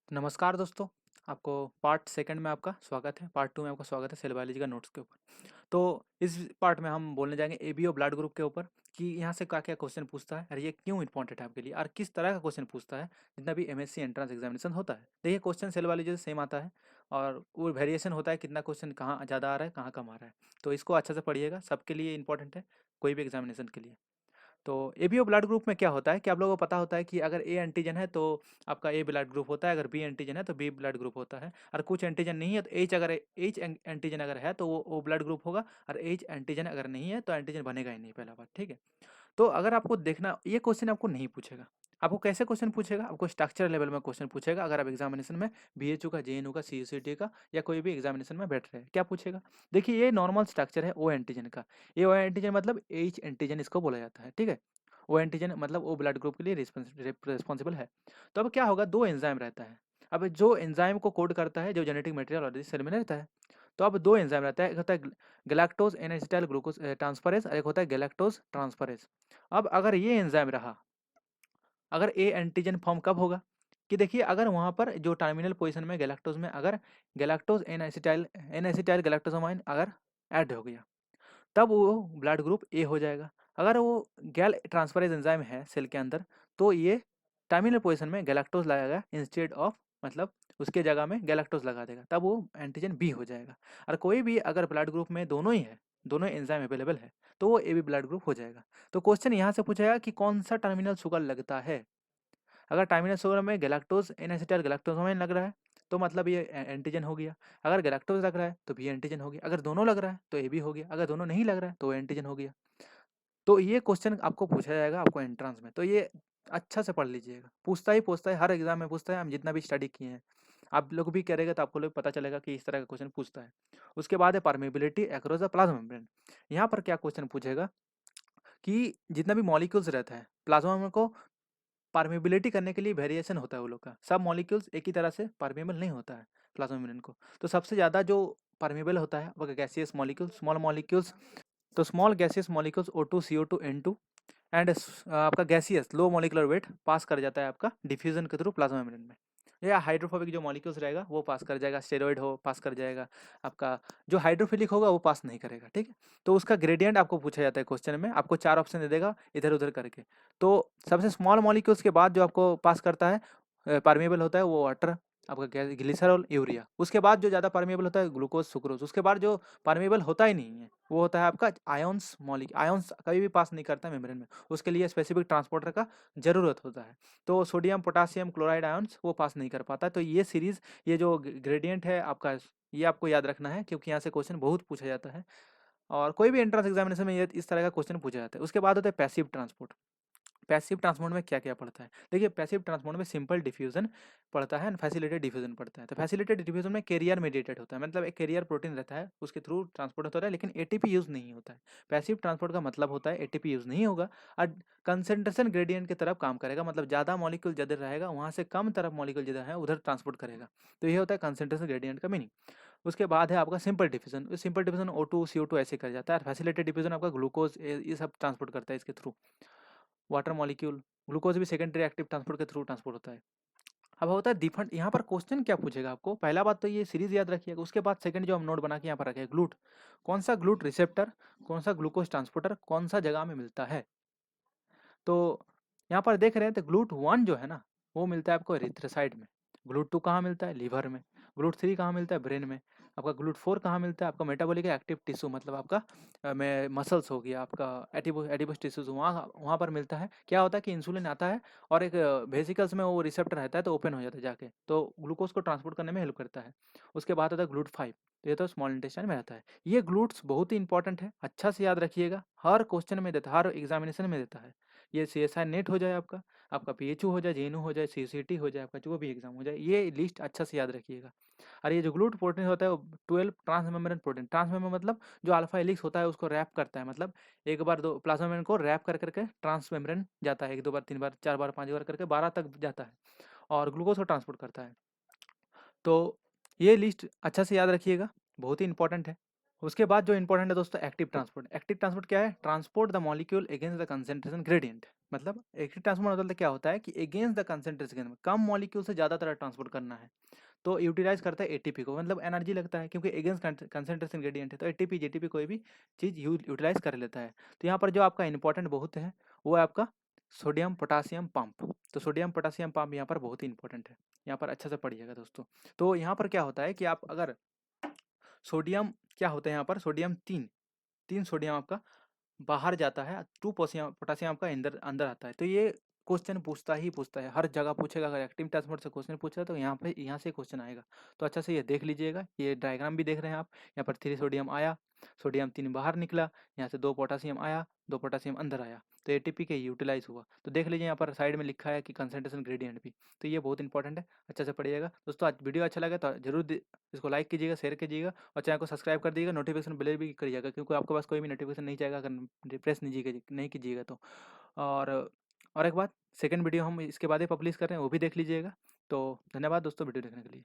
नमस्कार दोस्तों, आपको पार्ट सेकंड में आपका स्वागत है। पार्ट 2 में आपका स्वागत है सेल बायोलॉजी का नोट्स के ऊपर। तो इस पार्ट में हम बोलने जाएंगे एबीओ ब्लड ग्रुप के ऊपर कि यहाँ से क्या-क्या क्वेश्चन पूछता है और ये क्यों इंपॉर्टेंट है आपके लिए और किस तरह का क्वेश्चन पूछता है जितना भी एमएससी एंट्रेंस एग्जामिनेशन होता है। देखिए क्वेश्चन सेल बायोलॉजी से सेम आता है और वो वेरिएशन होता है कितना क्वेश्चन कहाँ ज़्यादा आ रहा है, कहाँ कम आ रहा है। तो इसको अच्छे से पढ़िएगा, सबके लिए इंपॉर्टेंट है, कोई भी एग्जामिनेशन के लिए। तो एबीओ ब्लड ग्रुप में क्या होता है कि आप लोगों को पता होता है कि अगर ए एंटीजन है तो आपका ए ब्लड ग्रुप होता है, अगर बी एंटीजन है तो बी ब्लड ग्रुप होता है, और कुछ एंटीजन नहीं है तो एच एंटीजन अगर है तो वो ब्लड ग्रुप होगा, और एच एंटीजन अगर नहीं है तो एंटीजन बनेगा ही नहीं, पहला बात। ठीक है। तो अगर आपको देखना, ये क्वेश्चन आपको नहीं पूछेगा। आपको कैसे क्वेश्चन पूछेगा? आपको स्ट्रक्चर लेवल में क्वेश्चन पूछेगा। अगर आप एग्जामिनेशन में बीएचयू का, जेएनयू का, सीयूसीटी का या कोई भी एग्जामिनेशन में बैठ रहे हैं, क्या पूछेगा? देखिए ये नॉर्मल स्ट्रक्चर है ओ एंटीजन का। ये ओ एंटीजन मतलब एच एंटीजन इसको बोला जाता है। ठीक है। ओ एंटीजन मतलब ओ ब्लड ग्रुप के लिए रिस्पॉन्सिबल है। तो अब क्या होगा, दो एंजाइम रहता है। अब जो एंजाइम को कोड करता है, जो जेनेटिक मटेरियल ऑलरेडी सेल में रहता है, तो अब दो एंजाइम रहता है, एक होता है galactose N acetyl glucose transferase और एक होता है गैलेक्टोज ट्रांसफरेज। अब अगर ये एंजाइम रहा, अगर ए एंटीजन फॉर्म कब होगा कि देखिए अगर वहाँ पर जो टर्मिनल पोजीशन में गैलेक्टोज में अगर गैलेक्टोज एन एसिटाइल गैलेक्टोजामाइन अगर ऐड हो गया, तब वो ब्लड ग्रुप ए हो जाएगा। अगर वो गैल ट्रांसफरेज एंजाइम है सेल के अंदर, तो ये टर्मिनल पोजीशन में गैलेक्टोज लगाएगा इंस्टेड ऑफ, मतलब उसके जगह में गैलेक्टोज लगा देगा, तब वो एंटीजन बी हो जाएगा। और कोई भी अगर ब्लड ग्रुप में दोनों ही है, दोनों एंजाइम अवेलेबल है, तो वो ए बी ब्लड ग्रुप हो जाएगा। तो क्वेश्चन यहाँ से पूछेगा कि कौन सा टर्मिनल शुगर लगता है। अगर टर्मिनल शुगर में गैलेक्टोज एन एसिटाइल गैलेक्टोजामाइन लग रहा है तो मतलब ये एंटीजन हो गया। अगर गैलेक्टोज लग रहा है तो बी एंटीजन हो गया। अगर दोनों लग रहा है तो ए बी हो गया। अगर दोनों नहीं लग रहा है तो एंटीजन हो गया। तो ये क्वेश्चन आपको पूछा जाएगा आपको एंट्रेंस में, तो ये अच्छा से पढ़ लीजिएगा। पूछता है हर एग्जाम में पूछता है, हम जितना भी स्टडी किए हैं। आप लोग भी करेगा तो आपको लोग पता चलेगा कि इस तरह का क्वेश्चन पूछता है। उसके बाद है permeability across the plasma membrane. यहाँ पर क्या क्वेश्चन पूछेगा कि जितना भी मॉलिक्यूल्स रहता है प्लाज्मा में को परमेबिलिटी करने के लिए वेरिएशन होता है वो लोग का। सब मॉलिक्यूल्स एक ही तरह से परमेबल नहीं होता है प्लाज्मा मेम्ब्रेन को। तो सबसे ज़्यादा जो परमेबल होता है वो गैसियस मॉलिक्यूल, स्मॉल मॉलिक्यूल्स। तो small gaseous molecules O2 CO2 N2 and आपका गैसियस लो मॉलिकुलर वेट पास कर जाता है आपका डिफ्यूजन के थ्रू प्लाज्मा मेम्ब्रेन में। या हाइड्रोफोबिक जो मॉलिक्यूल्स रहेगा वो पास कर जाएगा, स्टेरॉइड हो पास कर जाएगा आपका। जो हाइड्रोफिलिक होगा वो पास नहीं करेगा। ठीक है। तो उसका ग्रेडियंट आपको पूछा जाता है क्वेश्चन में, आपको 4 ऑप्शन दे देगा इधर उधर करके। तो सबसे स्मॉल मॉलिक्यूल्स के बाद जो आपको पास करता है परमेबल होता है वो वाटर, आपका ग्लिसरॉल, यूरिया। उसके बाद जो ज़्यादा परमेबल होता है ग्लूकोज, सुक्रोज। उसके बाद जो परमेबल होता ही नहीं है वो होता है आपका आयंस मॉलिक। आयंस कभी भी पास नहीं करता मेम्ब्रेन में, उसके लिए स्पेसिफिक ट्रांसपोर्टर का जरूरत होता है। तो सोडियम पोटासियम क्लोराइड आयंस वो पास नहीं कर पाता। तो ये सीरीज, ये जो ग्रेडियंट है आपका, ये आपको याद रखना है क्योंकि यहाँ से क्वेश्चन बहुत पूछा जाता है और कोई भी एंट्रेंस एग्जामिनेशन में ये इस तरह का क्वेश्चन पूछा जाता है। उसके बाद होता है पैसिव ट्रांसपोर्ट। पैसिव ट्रांसपोर्ट में क्या क्या पड़ता है? देखिए पैसिव ट्रांसपोर्ट में सिंपल डिफ्यूजन पड़ता है, फैसिलिटेड डिफ्यूजन पड़ता है। तो फैसिलिटेड डिफ्यूजन में कैरियर मेडिएटेड होता है, मतलब एक कैरियर प्रोटीन रहता है उसके थ्रू ट्रांसपोर्ट होता है, लेकिन एटीपी यूज नहीं होता है। पैसिव ट्रांसपोर्ट का मतलब होता है एटीपी यूज नहीं होगा और कंसेंट्रेशन ग्रेडियंट की तरफ काम करेगा, मतलब ज़्यादा मॉलिक्यूल जिधर रहेगा वहाँ से कम तरफ मॉलिक्यूल जिधर है उधर ट्रांसपोर्ट करेगा। तो ये होता है कंसेंट्रेशन ग्रेडियंट का मीनिंग। उसके बाद है आपका simple diffusion. Simple diffusion O2 CO2 ऐसे कर जाता है। फैसिलिटेड डिफ्यूजन आपका ग्लूकोज ये सब ट्रांसपोर्ट करता है इसके थ्रू, वाटर मॉलिक्यूल। ग्लूकोज भी सेकेंडरी एक्टिव ट्रांसपोर्ट के थ्रू ट्रांसपोर्ट होता है। अब होता है डिफरेंट, यहाँ पर क्वेश्चन क्या पूछेगा आपको, पहला बात तो ये सीरीज याद रखिएगा। उसके बाद सेकंड जो हम नोट बना के यहाँ पर रखे, ग्लूट। कौन सा ग्लूट रिसेप्टर, कौन सा ग्लूकोज ट्रांसपोर्टर, कौन सा जगह में मिलता है। तो यहाँ पर देख रहे हैं तो ग्लूट 1 जो है ना वो मिलता है आपको एरिथ्रोसाइट में। ग्लूट 2 कहाँ मिलता है? लीवर में। ग्लूट 3 कहाँ मिलता है? ब्रेन में। आपका ग्लूट 4 कहाँ मिलता है? आपका मेटाबॉलिक एक्टिव टिश्यू, मतलब आपका में मसल्स हो गया, आपका एडिपोस टिश्यूज, वहाँ वहाँ पर मिलता है। क्या होता है कि इंसुलिन आता है और एक वेसिकल्स में वो रिसेप्टर रहता है तो ओपन हो जाता है जाके, तो ग्लूकोज को ट्रांसपोर्ट करने में हेल्प करता है। उसके बाद आता है ग्लूट 5, ये तो स्मॉल इंटेस्टाइन में रहता है। ये ग्लूट्स बहुत ही इंपॉर्टेंट है, अच्छा से याद रखिएगा, हर क्वेश्चन में देता है, हर एग्जामिनेशन में देता है। ये CSI नेट हो जाए आपका, आपका PHU हो जाए, JNU हो जाए, CCT हो जाए, आपका जो भी एग्जाम हो जाए, ये लिस्ट अच्छा से याद रखिएगा। और ये जो ग्लूट प्रोटीन होता है वो 12 ट्रांसमेम्ब्रेन प्रोटीन। ट्रांसमेम्ब्रेन मतलब जो अल्फा हेलिक्स होता है उसको रैप करता है, मतलब एक बार दो प्लाज्मा मेम्ब्रेन को रैप कर करके ट्रांसमेम्ब्रेन जाता है, 1 2 बार 3 बार 4 बार 5 बार करके 12 तक जाता है और ग्लूकोज को ट्रांसपोर्ट करता है। तो ये लिस्ट अच्छा से याद रखिएगा, बहुत ही इंपॉर्टेंट है। उसके बाद जो इंपॉर्टेंट है दोस्तों एक्टिव ट्रांसपोर्ट। एक्टिव ट्रांसपोर्ट क्या है? Transport the molecule against the concentration gradient. मतलब एक्टिव ट्रांसपोर्ट मतलब क्या होता है कि against the concentration, come molecule से ज़्यादातर ट्रांसपोर्ट करना है, तो यूटिलाइज करता है एटीपी को, मतलब एनर्जी लगता है क्योंकि अगेंस्ट कंसंट्रेशन ग्रेडियंट है, तो एटीपी जेटीपी कोई भी चीज़ यूटिलाइज कर लेता है। तो यहाँ पर जो आपका इंपॉर्टेंट बहुत है वो है आपका सोडियम पोटासियम पंप। तो सोडियम पोटासियम पंप यहाँ पर बहुत ही इंपॉर्टेंट है, यहाँ पर अच्छे से पढ़िएगा दोस्तों। तो यहाँ पर क्या होता है कि आप अगर सोडियम क्या होता है यहाँ पर, सोडियम तीन तीन सोडियम आपका बाहर जाता है, 2 पोसियम पोटेशियम आपका अंदर अंदर आता है। तो ये क्वेश्चन पूछता ही पूछता है, हर जगह पूछेगा। अगर एक्टिव ट्रांसपोर्ट से क्वेश्चन पूछ रहा है तो यहाँ से क्वेश्चन आएगा। तो अच्छा से ये देख लीजिएगा, ये डायग्राम भी देख रहे हैं आप, यहाँ पर 3 सोडियम आया, सोडियम 3 बाहर निकला, यहाँ से 2 पोटेशियम आया, 2 पोटेशियम अंदर आया, तो एटीपी के यूटिलाइज हुआ। तो देख लीजिए यहाँ पर साइड में लिखा है कि कंसंट्रेशन ग्रेडियंट भी। तो ये बहुत इंपॉर्टेंट है, अच्छा से पढ़िएगा दोस्तों। आज वीडियो अच्छा लगा तो जरूर इसको लाइक कीजिएगा, शेयर कीजिएगा और चैनल को सब्सक्राइब कर दीजिएगा, नोटिफिकेशन बेल भी करिएगा क्योंकि आपके पास कोई भी नोटिफिकेशन नहीं जाएगा अगर रिफ्रेश नहीं कीजिएगा तो। और और एक बात, सेकंड वीडियो हम इसके बाद ही पब्लिश कर रहे हैं, वो भी देख लीजिएगा। तो धन्यवाद दोस्तों वीडियो देखने के लिए।